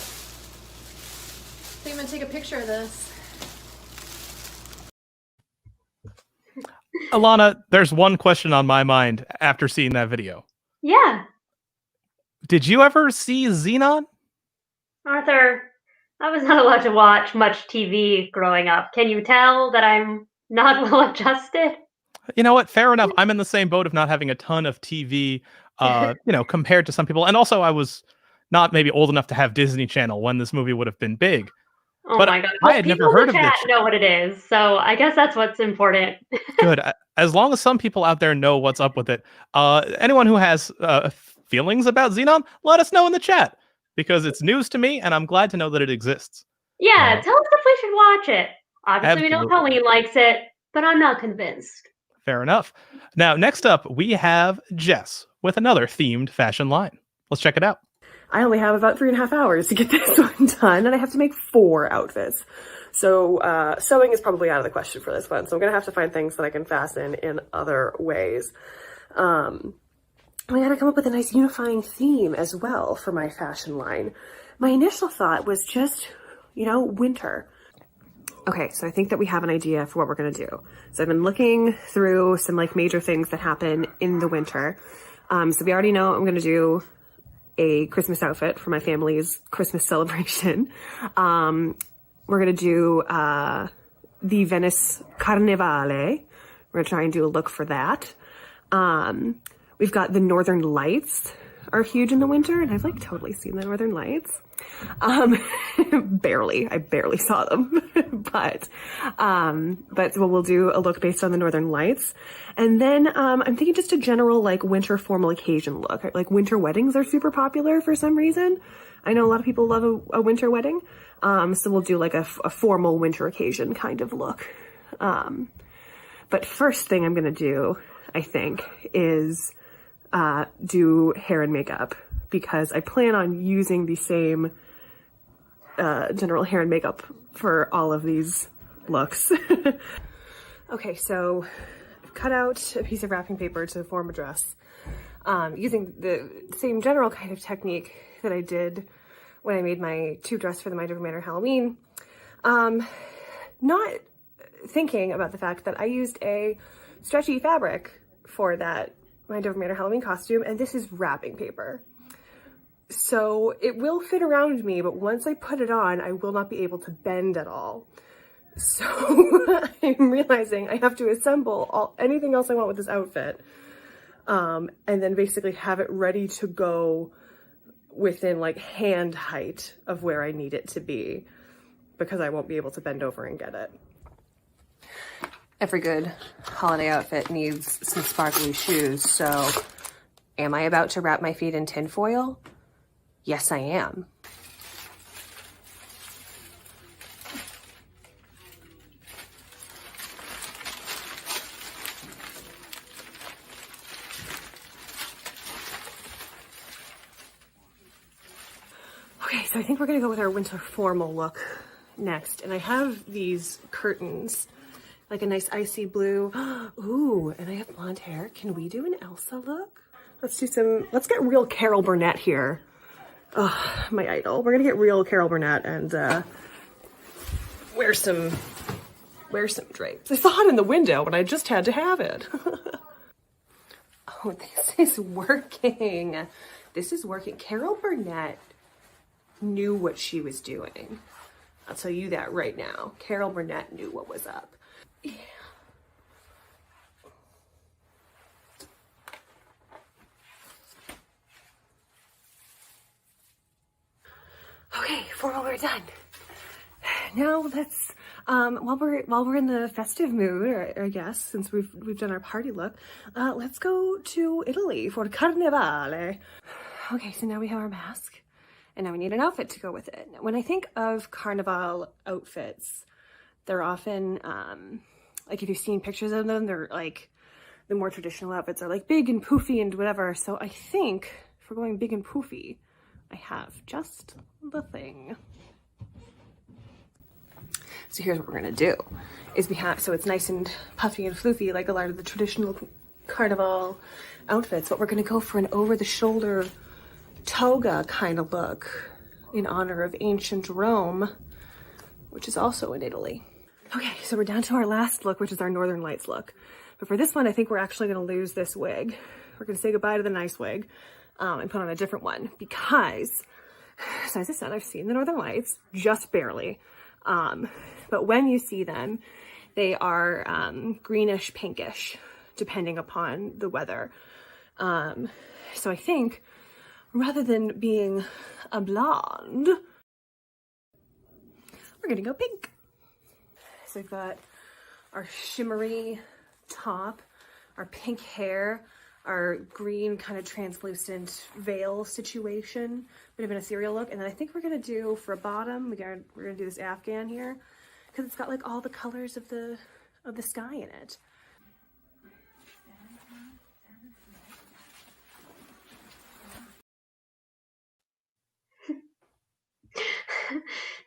I think I'm gonna take a picture of this. Alana, there's one question on my mind after seeing that video. Yeah, Did you ever see Xenon? Arthur, I was not allowed to watch much TV growing up. Can you tell that I'm not well adjusted? You know what? Fair enough. I'm in the same boat of not having a ton of TV, compared to some people. And also, I was not maybe old enough to have Disney Channel when this movie would have been big. Oh But my god. I had never People heard in of the this chat know what it is, so I guess that's what's important. Good. As long as some people out there know what's up with it. Anyone who has feelings about Xenon, let us know in the chat, because it's news to me, and I'm glad to know that it exists. Yeah, tell us if we should watch it. Obviously, we know Absolutely. Colleen likes it, but I'm not convinced. Fair enough. Now, next up, we have Jess with another themed fashion line. Let's check it out. I only have about 3.5 hours to get this one done, and I have to make 4 outfits. So sewing is probably out of the question for this one. So I'm going to have to find things that I can fasten in other ways. I got to come up with a nice unifying theme as well for my fashion line. My initial thought was just, winter. Okay, so I think that we have an idea for what we're going to do. So I've been looking through some major things that happen in the winter. So we already know I'm going to do a Christmas outfit for my family's Christmas celebration. We're going to do the Venice Carnevale. We're going to try and do a look for that. We've got the Northern Lights are huge in the winter, and I've totally seen the Northern Lights. Barely. I barely saw them. but we'll do a look based on the Northern Lights. And then I'm thinking just a general winter formal occasion look. Winter weddings are super popular for some reason. I know a lot of people love a winter wedding. So we'll do a formal winter occasion kind of look. But first thing I'm going to do, I think, is do hair and makeup, because I plan on using the same general hair and makeup for all of these looks. Okay, so I've cut out a piece of wrapping paper to form a dress, using the same general kind of technique that I did when I made my tube dress for the My Different Manor Halloween. Not thinking about the fact that I used a stretchy fabric for that Mind Over Manor Halloween costume, and this is wrapping paper. So it will fit around me, but once I put it on, I will not be able to bend at all. So I'm realizing I have to assemble anything else I want with this outfit, and then basically have it ready to go within like hand height of where I need it to be, because I won't be able to bend over and get it. Every good holiday outfit needs some sparkly shoes, so am I about to wrap my feet in tinfoil? Yes, I am. Okay, so I think we're gonna go with our winter formal look next, and I have these curtains, like a nice icy blue. Ooh, and I have blonde hair. Can we do an Elsa look? Let's get real Carol Burnett here. Oh, my idol. We're gonna get real Carol Burnett and wear some drapes. I saw it in the window, but I just had to have it. Oh, this is working. This is working. Carol Burnett knew what she was doing. I'll tell you that right now. Carol Burnett knew what was up. Yeah. Okay, formal, we're done. Now let's while we're in the festive mood, or I guess since we've done our party look, let's go to Italy for Carnevale. Okay, so now we have our mask, and now we need an outfit to go with it. When I think of Carnival outfits, they're often like, if you've seen pictures of them, they're like the more traditional outfits are like big and poofy and whatever. So I think if we're going big and poofy, I have just the thing. So here's what we're gonna do, is so it's nice and puffy and floofy like a lot of the traditional Carnival outfits, but we're gonna go for an over-the-shoulder toga kind of look in honor of ancient Rome, which is also in Italy. Okay, so we're down to our last look, which is our Northern Lights look. But for this one, I think we're actually gonna lose this wig. We're gonna say goodbye to the nice wig and put on a different one, because, so as I said, I've seen the Northern Lights, just barely. But when you see them, they are greenish, pinkish, depending upon the weather. So I think rather than being a blonde, we're gonna go pink. So we've got our shimmery top, our pink hair, our green kind of translucent veil situation, bit of an ethereal look. And then I think we're gonna do, for a bottom, we're gonna do this Afghan here, because it's got like all the colors of the sky in it.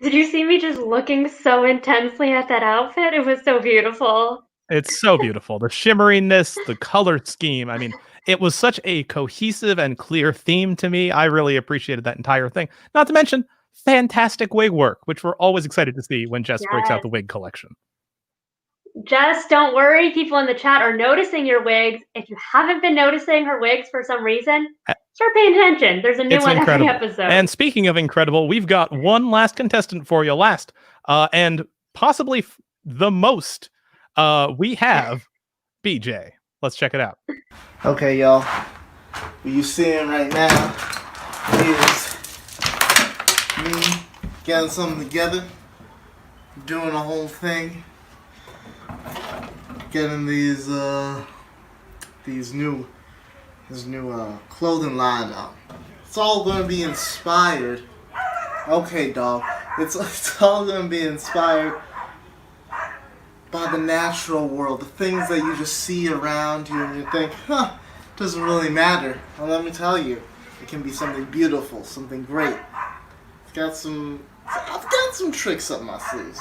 Did you see me just looking so intensely at that outfit? It was so beautiful. It's so beautiful. The shimmeriness, the color scheme. I mean, it was such a cohesive and clear theme to me. I really appreciated that entire thing. Not to mention fantastic wig work, which we're always excited to see when Jess breaks out the wig collection. Just don't worry, people in the chat are noticing your wigs. If you haven't been noticing her wigs for some reason, start paying attention. There's a new one every episode. And speaking of incredible, we've got one last contestant for you, and possibly the most. We have BJ. Let's check it out. Okay, y'all. What you seeing right now is me getting something together, doing a whole thing, getting this new clothing line out. It's all gonna be inspired. Okay, dog. It's all gonna be inspired by the natural world, the things that you just see around you and you think, doesn't really matter. Well, let me tell you, it can be something beautiful, something great. I've got some tricks up my sleeves.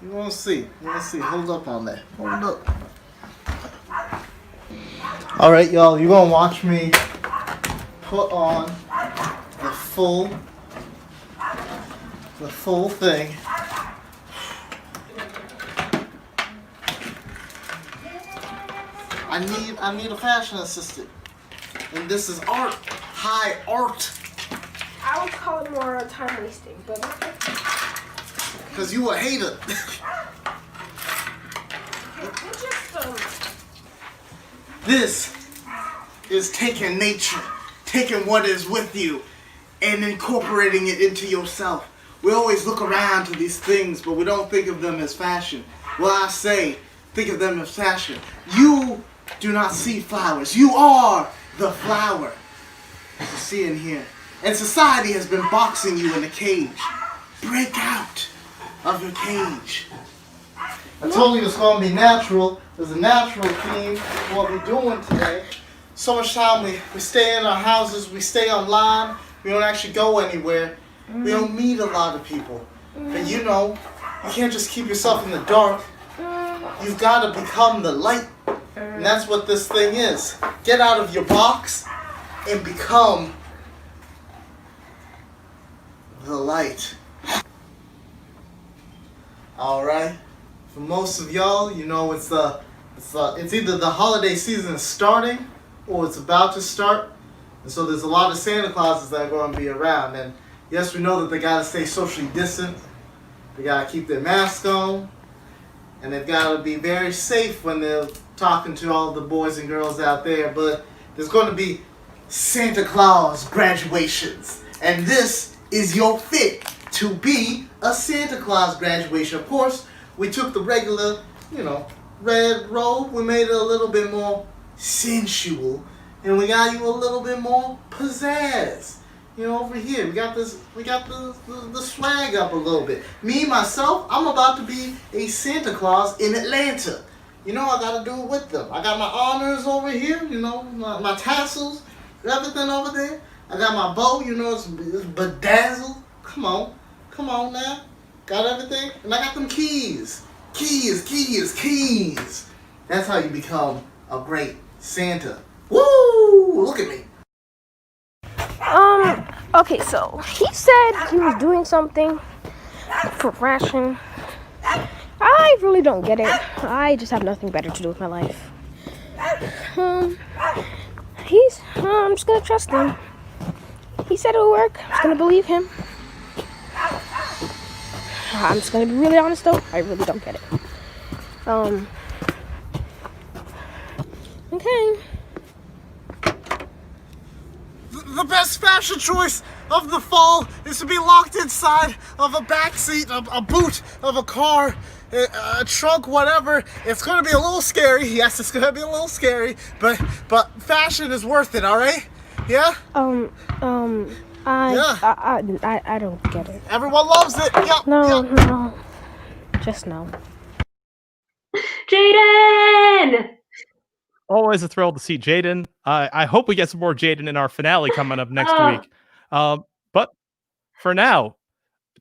You wanna see? Hold up on that. Hold up. Alright, y'all, you're gonna watch me put on the full thing. I need a fashion assistant. And this is art. High art. I would call it more time wasting, but Cause you a hater. This is taking nature, taking what is with you, and incorporating it into yourself. We always look around to these things, but we don't think of them as fashion. Well, I say, think of them as fashion. You do not see flowers. You are the flower. As you see in here. And society has been boxing you in a cage. Break out of your cage. I told you it's going to be natural. There's a natural theme to what we're doing today. So much time we stay in our houses, we stay online, we don't actually go anywhere. We don't meet a lot of people. But you know, you can't just keep yourself in the dark. You've got to become the light. And that's what this thing is. Get out of your box and become the light. Alright? For most of y'all, you know it's either the holiday season is starting or it's about to start. And so there's a lot of Santa Clauses that are going to be around. And yes, we know that they got to stay socially distant. They got to keep their mask on. And they've got to be very safe when they're talking to all the boys and girls out there. But there's going to be Santa Claus graduations. And this is your fit to be a Santa Claus graduation. Of course, we took the regular, red robe. We made it a little bit more sensual. And we got you a little bit more pizzazz. Over here, we got the swag up a little bit. Me, myself, I'm about to be a Santa Claus in Atlanta. I gotta do it with them. I got my honors over here, my tassels, everything over there. I got my bow, it's bedazzled. Come on now. Got everything? And I got them keys. Keys. That's how you become a great Santa. Woo! Look at me. Okay, so he said he was doing something for fashion. I really don't get it. I just have nothing better to do with my life. I'm just gonna trust him. He said it'll work. I'm just gonna believe him. I'm just gonna be really honest though. I really don't get it. Okay. The best fashion choice of the fall is to be locked inside of a backseat, a boot of a car, a trunk, whatever. It's going to be a little scary. Yes, it's going to be a little scary, but fashion is worth it, all right? Yeah? I don't get it. Everyone loves it. Yep. No. Just no. Jaden! Always a thrill to see Jaden. I hope we get some more Jaden in our finale coming up next week. But for now,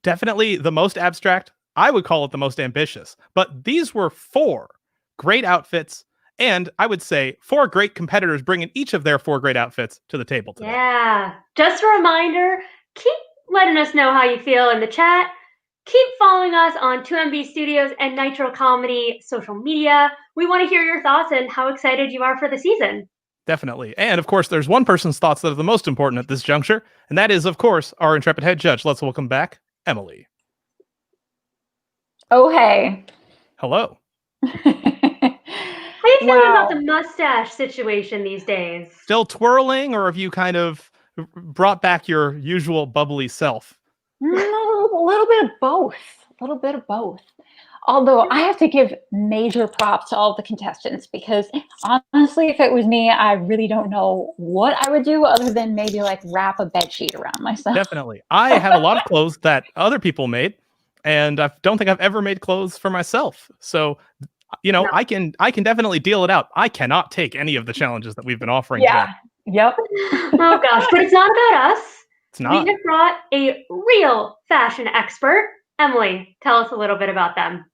definitely the most abstract. I would call it the most ambitious. But these were 4 great outfits, and I would say 4 great competitors bringing each of their 4 great outfits to the table today. Yeah. Just a reminder, keep letting us know how you feel in the chat. Keep following us on 2MB Studios and Nitro Comedy social media. We want to hear your thoughts and how excited you are for the season. Definitely. And of course, there's one person's thoughts that are the most important at this juncture, and that is, of course, our intrepid head judge. Let's welcome back Emily. Oh, hey. Hello. How are you feeling about the mustache situation these days? Still twirling, or have you kind of brought back your usual bubbly self? No, a little bit of both. Although I have to give major props to all the contestants, because honestly, if it was me, I really don't know what I would do other than maybe like wrap a bedsheet around myself. Definitely. I have a lot of clothes that other people made, and I don't think I've ever made clothes for myself. So, no. I can definitely deal it out. I cannot take any of the challenges that we've been offering today. Yep. Oh gosh, but it's not about us. It's not. We have brought a real fashion expert. Emily, tell us a little bit about them.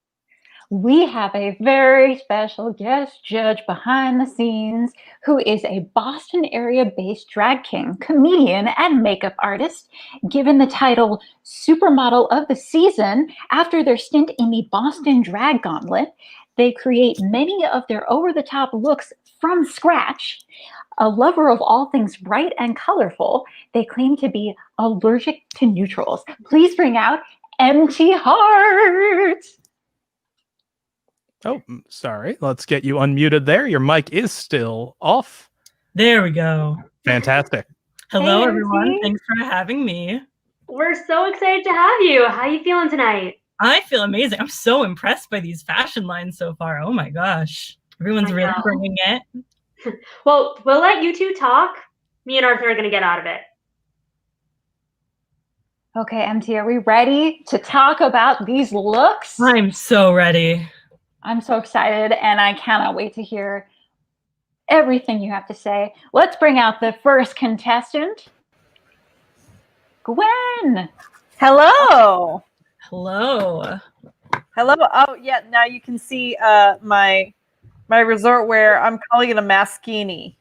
We have a very special guest judge behind the scenes who is a Boston area-based drag king, comedian, and makeup artist, given the title Supermodel of the Season after their stint in the Boston Drag Gauntlet. They create many of their over-the-top looks from scratch. A lover of all things bright and colorful, they claim to be allergic to neutrals. Please bring out Empty Heart. Oh, sorry. Let's get you unmuted there. Your mic is still off. There we go. Fantastic. Hello, Hey, everyone. Auntie. Thanks for having me. We're so excited to have you. How you feeling tonight? I feel amazing. I'm so impressed by these fashion lines so far. Oh my gosh. Everyone's really bringing it. Well, we'll let you two talk. Me and Arthur are going to get out of it. Okay, MT, are we ready to talk about these looks? I'm so ready. I'm so excited, and I cannot wait to hear everything you have to say. Let's bring out the first contestant, Gwen. Hello. Hello. Hello. Oh, yeah. Now you can see my resort wear. I'm calling it a maskini.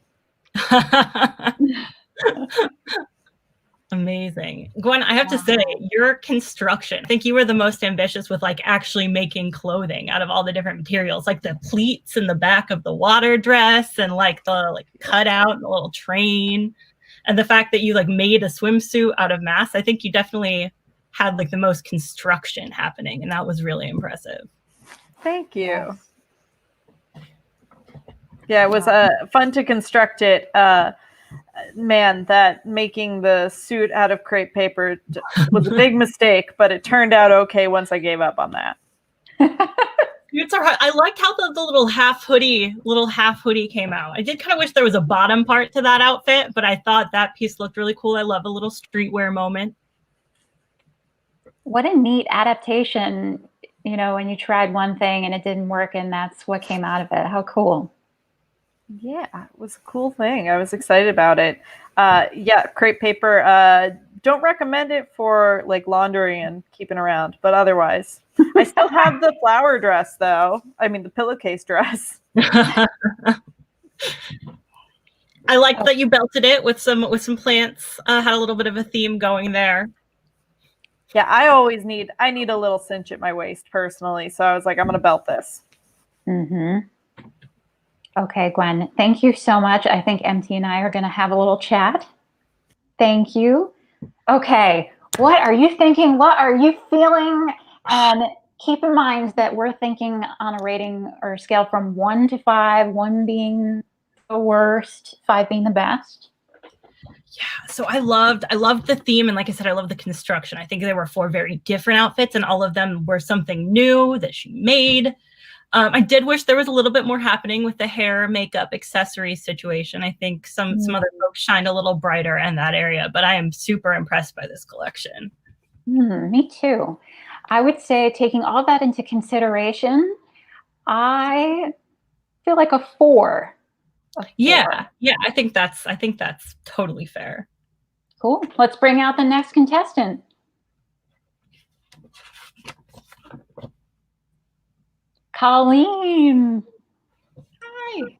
Amazing. Gwen, I have to say, your construction, I think you were the most ambitious with like actually making clothing out of all the different materials, like the pleats in the back of the water dress and like the cutout and the little train. And the fact that you like made a swimsuit out of mass, I think you definitely had like the most construction happening. And that was really impressive. Thank you. Yeah, it was fun to construct it. Man, that making the suit out of crepe paper was a big mistake, but it turned out okay once I gave up on that. Suits are hard. I liked how the little half hoodie came out. I did kind of wish there was a bottom part to that outfit, but I thought that piece looked really cool. I love a little streetwear moment. What a neat adaptation, when you tried one thing and it didn't work and that's what came out of it. How cool. Yeah, it was a cool thing. I was excited about it. Yeah, crepe paper. Don't recommend it for like laundry and keeping around, but otherwise. I still have the flower dress though. I mean the pillowcase dress. I liked that you belted it with some plants. Had a little bit of a theme going there. Yeah, I need a little cinch at my waist personally, so I was like, I'm gonna belt this. Mm-hmm. Okay, Gwen, thank you so much. I think MT and I are going to have a little chat. Thank you. Okay, what are you thinking? What are you feeling? And keep in mind that we're thinking on a rating or scale from 1 to 5, 1 being the worst, 5 being the best. Yeah, so I loved the theme, and like I said, I love the construction. I think there were 4 very different outfits, and all of them were something new that she made. I did wish there was a little bit more happening with the hair, makeup, accessories situation. I think some other folks shined a little brighter in that area, but I am super impressed by this collection. Me too. I would say, taking all that into consideration, I feel like a 4. Yeah, I think that's totally fair. Cool. Let's bring out the next contestant. Colleen. Hi.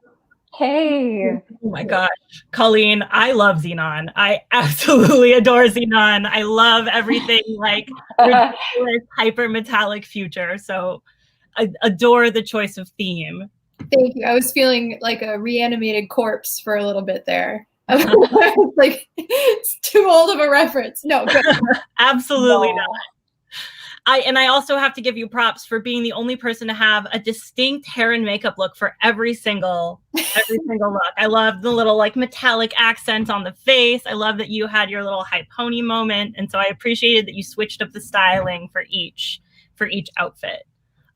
Hey. Oh my gosh. Colleen, I love Xenon. I absolutely adore Xenon. I love everything like ridiculous, hyper metallic future. So I adore the choice of theme. Thank you. I was feeling like a reanimated corpse for a little bit there. Like, it's too old of a reference. No, good. Absolutely not. I also have to give you props for being the only person to have a distinct hair and makeup look for every single look. I love the little like metallic accent on the face. I love that you had your little high pony moment, and so I appreciated that you switched up the styling for each outfit.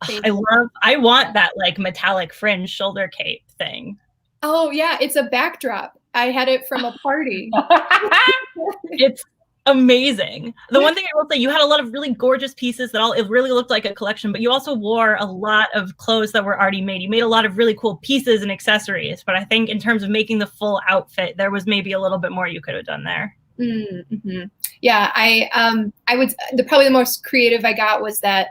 I want that like metallic fringe shoulder cape thing. Oh yeah, it's a backdrop. I had it from a party. It's amazing. The one thing I will say, you had a lot of really gorgeous pieces that it really looked like a collection, but you also wore a lot of clothes that were already made. You made a lot of really cool pieces and accessories, but I think in terms of making the full outfit, there was maybe a little bit more you could have done there. Mm-hmm. Yeah, I would probably the most creative I got was that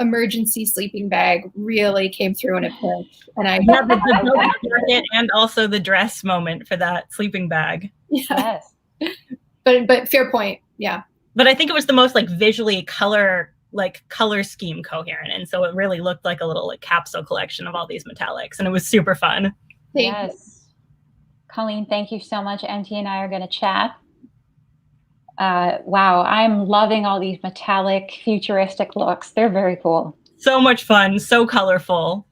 emergency sleeping bag really came through in a pinch, and the jacket and also the dress moment for that sleeping bag. Yes. But fair point. Yeah. But I think it was the most like visually color scheme coherent, and so it really looked like a little like capsule collection of all these metallics, and it was super fun. Yes. Colleen, thank you so much. MT and I are going to chat. Wow, I'm loving all these metallic, futuristic looks. They're very cool. So much fun, so colorful.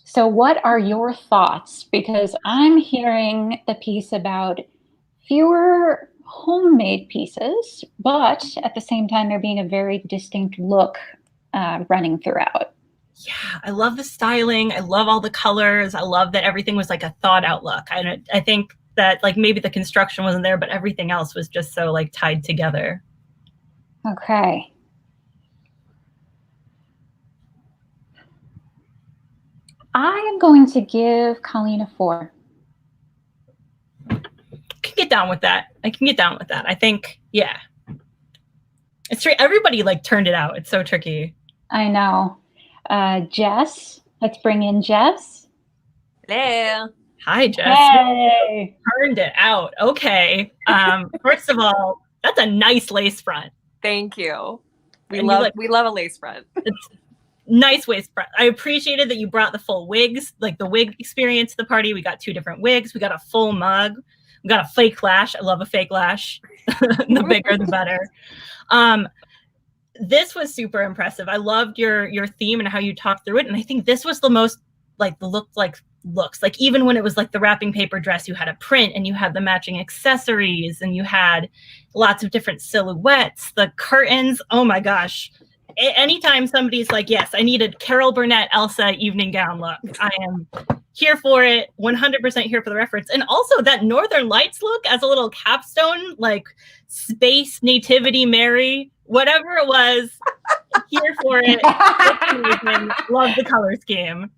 So what are your thoughts? Because I'm hearing the piece about fewer homemade pieces, but at the same time, there being a very distinct look running throughout. Yeah, I love the styling. I love all the colors. I love that everything was like a thought out look. I think that like maybe the construction wasn't there, but everything else was just so like tied together. Okay. I am going to give Colleen a 4. I can get down with that. I think, yeah. It's true. Everybody like turned it out. It's so tricky. I know. Jess, let's bring in Jess. Hello. Hi, Jess. Hey. Turned it out. Okay. First of all, that's a nice lace front. Thank you. We And love a lace front. It's nice waist front. I appreciated that you brought the full wigs, like the wig experience to the party. We got 2 different wigs. We got a full mug. We got a fake lash. I love a fake lash. The bigger, the better. This was super impressive. I loved your theme and how you talked through it. And I think this was the most like the looks. Like even when it was like the wrapping paper dress, you had a print and you had the matching accessories and you had lots of different silhouettes, the curtains. Oh my gosh. Anytime somebody's like, yes, I need a Carol Burnett Elsa evening gown look, I am here for it. 100% here for the reference. And also that Northern Lights look as a little capstone, like Space Nativity Mary, whatever it was, here for it. Love the color scheme.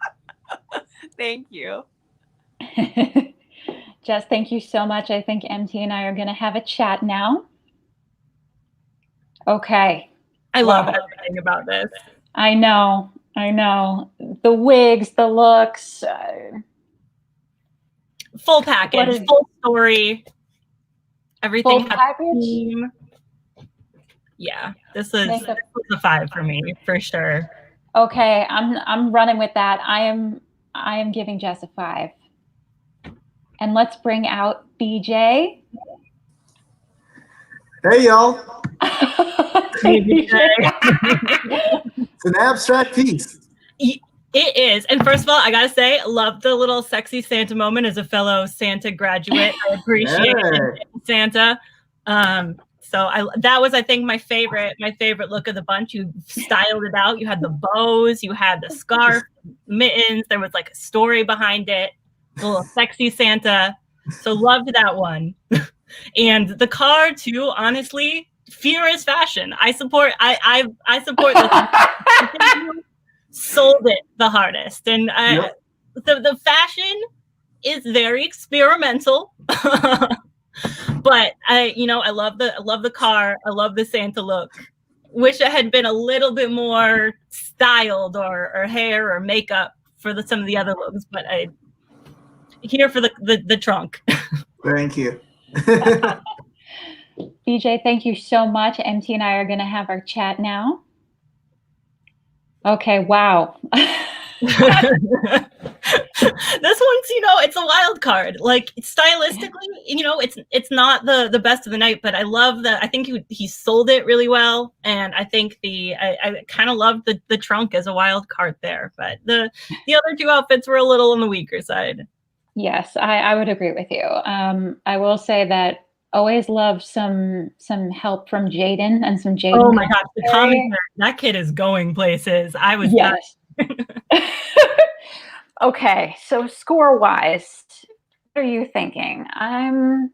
Thank you. Jess, thank you so much. I think MT and I are going to have a chat now. Okay. I love everything about this. I know. The wigs, the looks. Full package, full story. Everything full had package? theme. Yeah, this was a 5 for me, for sure. Okay, I'm running with that. I am giving Jess a 5. And let's bring out BJ. Hey, y'all. BJ. It's an abstract piece. It is. And first of all, I got to say, love the little sexy Santa moment as a fellow Santa graduate. I appreciate it, Santa. So that was, I think, my favorite look of the bunch. You styled it out. You had the bows, you had the scarf, mittens. There was like a story behind it. A little sexy Santa. So loved that one. And the car too, honestly, fear is fashion. I support this. Sold it the hardest. And the fashion is very experimental. But I love the car. I love the Santa look. Wish I had been a little bit more styled or hair or makeup for some of the other looks, but I here for the trunk. Thank you. BJ, thank you so much. MT and I are going to have our chat now. Okay, wow. This one's, it's a wild card. Like stylistically, it's not the best of the night, but I love I think he sold it really well. And I think I kind of loved the trunk as a wild card there, but the other 2 outfits were a little on the weaker side. Yes, I would agree with you. I will say that always love some help from Jaden and some Jaden. Oh my gosh, the commentary. That kid is going places. I was yes. Okay, so score-wise, what are you thinking? I'm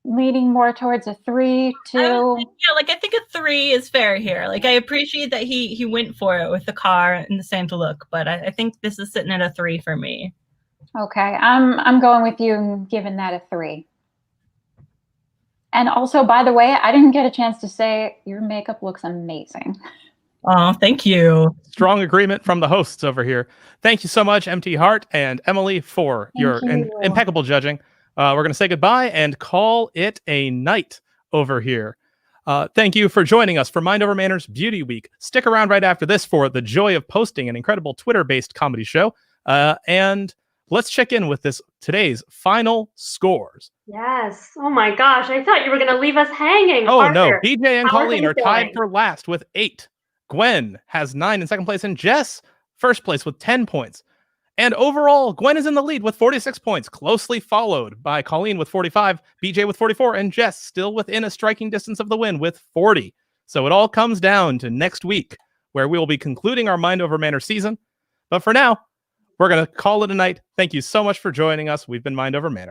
leaning more towards a 3, 2. I think a 3 is fair here. Like I appreciate that he went for it with the car and the Santa look, but I think this is sitting at a 3 for me. Okay, I'm going with you and giving that a 3. And also, by the way, I didn't get a chance to say your makeup looks amazing. Oh, thank you. Strong agreement from the hosts over here. Thank you so much, MT Hart and Emily, for your impeccable judging. We're going to say goodbye and call it a night over here. Thank you for joining us for Mind Over Manor's Beauty Week. Stick around right after this for the joy of posting, an incredible Twitter-based comedy show. And let's check in with today's final scores. Yes. Oh my gosh. I thought you were going to leave us hanging. Oh Arthur, no, BJ and how Colleen are things tied going? for last with 8. Gwen has 9 in second place, and Jess first place with 10 points. And overall, Gwen is in the lead with 46 points, closely followed by Colleen with 45, BJ with 44, and Jess still within a striking distance of the win with 40. So it all comes down to next week, where we will be concluding our Mind Over Manor season. But for now, we're going to call it a night. Thank you so much for joining us. We've been Mind Over Manor.